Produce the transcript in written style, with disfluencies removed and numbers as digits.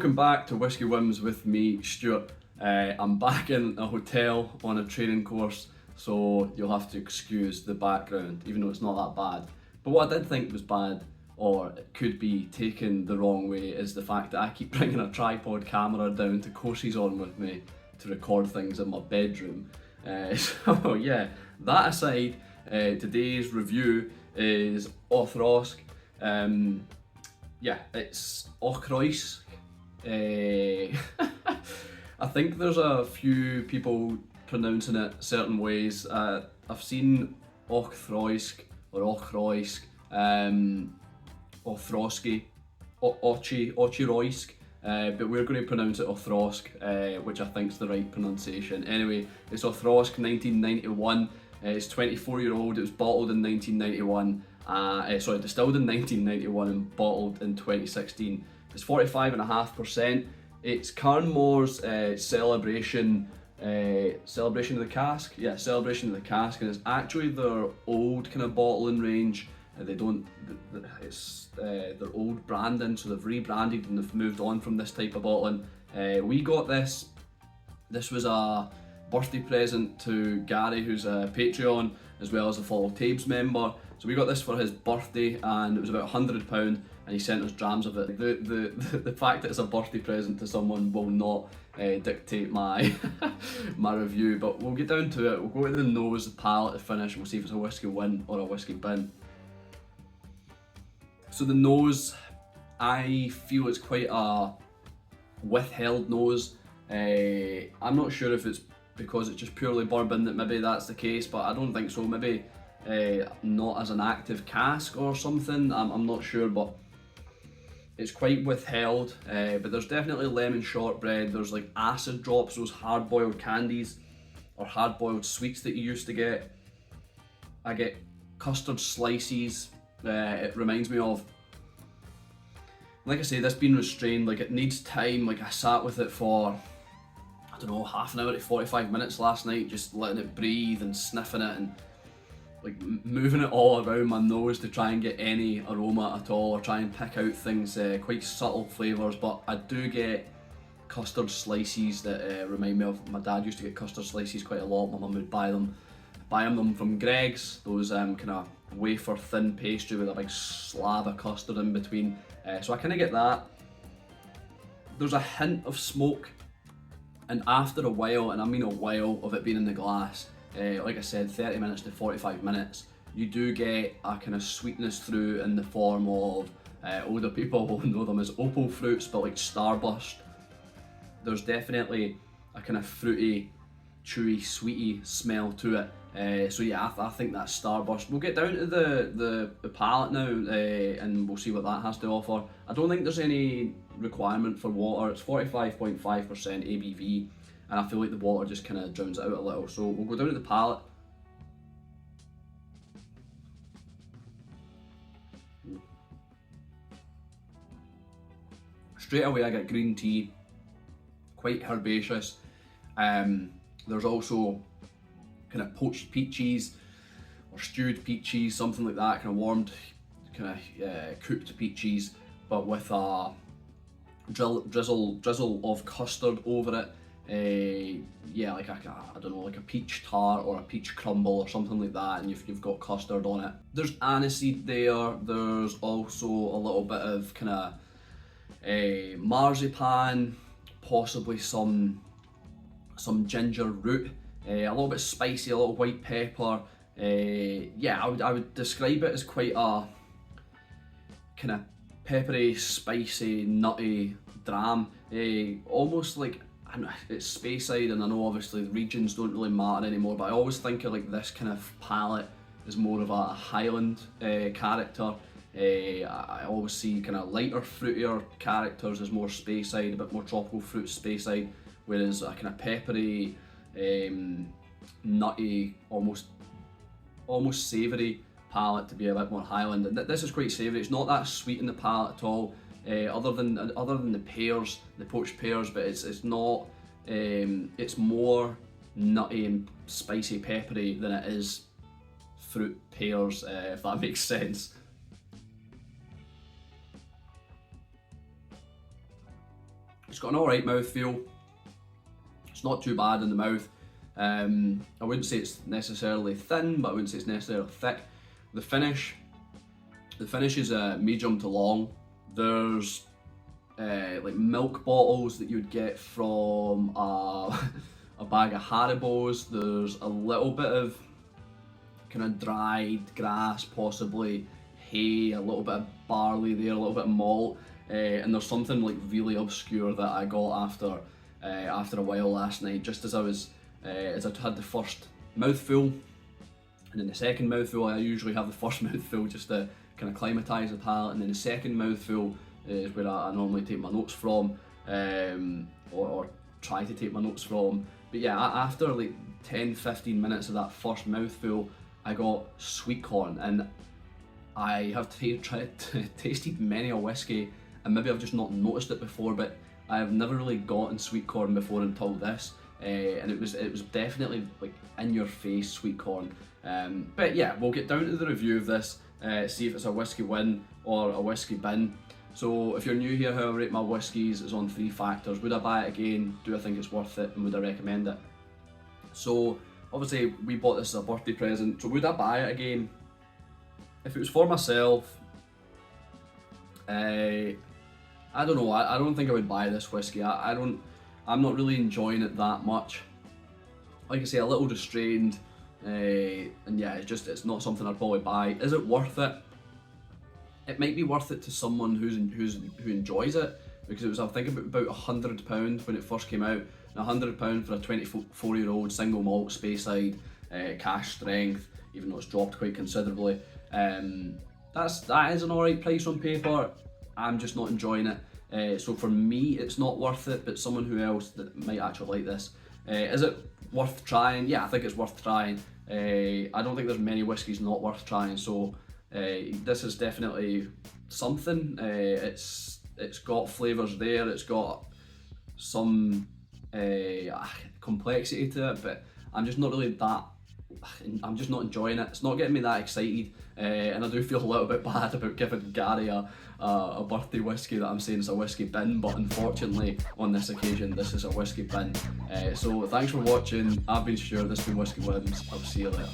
Welcome back to Whisky Whims with me, Stuart. I'm back in a hotel on a training course, so you'll have to excuse the background, even though it's not that bad. But what I did think was bad, or it could be taken the wrong way, is the fact that I keep bringing a tripod camera down to courses on with me to record things in my bedroom. So yeah, that aside, today's review is Auchroisk. Yeah, it's Auchroisk. I think there's a few people pronouncing it certain ways. I've seen Auchroisk or Auchroisk, Auchroiski, Auchroisk, but we're going to pronounce it Auchroisk, which I think is the right pronunciation. Anyway, it's Auchroisk 1991. It's 24-year-old. It was bottled in 1991. Distilled in 1991 and bottled in 2016. It's 45.5%. It's Carn Mor's celebration of the cask. Yeah, celebration of the cask, and it's actually their old kind of bottling range. It's their old branding, so they've rebranded and they've moved on from this type of bottling. We got this. This was a birthday present to Gary, who's a Patreon as well as a Follow Tabes member. So we got this for his birthday, and it was about £100, and he sent us drams of it. The fact that it's a birthday present to someone will not dictate my my review, but we'll get down to it. We'll go to the nose, the palate, the finish, and we'll see if it's a Whisky Win or a Whisky Bin. So the nose, I feel it's quite a withheld nose. I'm not sure if it's because it's just purely bourbon that maybe that's the case, but I don't think so. Maybe not as an active cask or something, I'm not sure, but it's quite withheld. But there's definitely lemon shortbread, there's like acid drops, those hard-boiled candies or hard-boiled sweets that you used to get. I get custard slices. It reminds me of, like I say, this being restrained, like it needs time. Like I sat with it for, I don't know, half an hour to 45 minutes last night, just letting it breathe and sniffing it and like moving it all around my nose to try and get any aroma at all, or try and pick out things, quite subtle flavours. But I do get custard slices that remind me of, my dad used to get custard slices quite a lot. My mum would buy them from Greg's, those kind of wafer thin pastry with a big slab of custard in between. So I kind of get that. There's a hint of smoke, and after a while, and I mean a while of it being in the glass, like I said, 30 minutes to 45 minutes, you do get a kind of sweetness through in the form of, older people will know them as opal fruits, but like Starburst. There's definitely a kind of fruity, chewy, sweety smell to it. So yeah, I think that's Starburst. We'll get down to the palate now, and we'll see what that has to offer. I don't think there's any requirement for water. It's 45.5% ABV, and I feel like the water just kind of drowns it out a little. So we'll go down to the palate. Straight away I get green tea, quite herbaceous. There's also kind of poached peaches or stewed peaches, something like that, kind of warmed, kind of cooked peaches, but with a drizzle of custard over it. Yeah, like I don't know, like a peach tart or a peach crumble or something like that, and you've got custard on it. There's aniseed there. There's also a little bit of kind of marzipan, possibly some ginger root, a little bit spicy, a little white pepper. Yeah, I would describe it as quite a kind of peppery, spicy, nutty dram. Almost like, I know it's Speyside, and I know obviously the regions don't really matter anymore, but I always think of like this kind of palate as more of a Highland character. I always see kind of lighter, fruitier characters as more Speyside, a bit more tropical fruit Speyside, whereas a kind of peppery, nutty, almost savoury palate to be a bit more Highland. And this is quite savoury. It's not that sweet in the palate at all, other than the pears, the poached pears, but it's not. It's more nutty and spicy, peppery than it is fruit pears, if that makes sense. It's got an alright mouthfeel. It's not too bad in the mouth. I wouldn't say it's necessarily thin, but I wouldn't say it's necessarily thick. The finish is medium to long. There's like milk bottles that you'd get from a bag of Haribos. There's a little bit of kind of dried grass, possibly hay, a little bit of barley there, a little bit of malt, and there's something like really obscure that I got after a while last night, just as I had the first mouthful, and then the second mouthful. I usually have the first mouthful just to kind of climatise the palate, and then the second mouthful is where I normally take my notes from, or try to take my notes from. But yeah, after like 10-15 minutes of that first mouthful, I got sweet corn, and I have tasted many a whiskey, and maybe I've just not noticed it before, but I have never really gotten sweet corn before until this, and it was definitely like in your face sweet corn. But yeah, we'll get down to the review of this, see if it's a whiskey win or a whiskey bin. So if you're new here, how I rate my whiskies is on 3 factors. Would I buy it again? Do I think it's worth it? And would I recommend it? So obviously we bought this as a birthday present, so would I buy it again? If it was for myself, I don't know. I don't think I would buy this whiskey. I'm not really enjoying it that much. Like I say, a little restrained, and yeah, it's not something I'd probably buy. Is it worth it? It might be worth it to someone who enjoys it, because it was, I think, about £100 when it first came out, and £100 for a 24-year-old single malt Speyside, cash strength, even though it's dropped quite considerably. That is an alright price on paper. I'm just not enjoying it. So for me, it's not worth it, but someone who else that might actually like this, is it worth trying? Yeah, I think it's worth trying. I don't think there's many whiskies not worth trying, so this is definitely something. It's got flavours there, it's got some complexity to it, but I'm just not enjoying it. It's not getting me that excited, and I do feel a little bit bad about giving Gary a birthday whiskey that I'm saying is a whiskey bin, but unfortunately on this occasion this is a whiskey bin. So thanks for watching. I've been Stuart, this has been Whisky Wins. I'll see you later.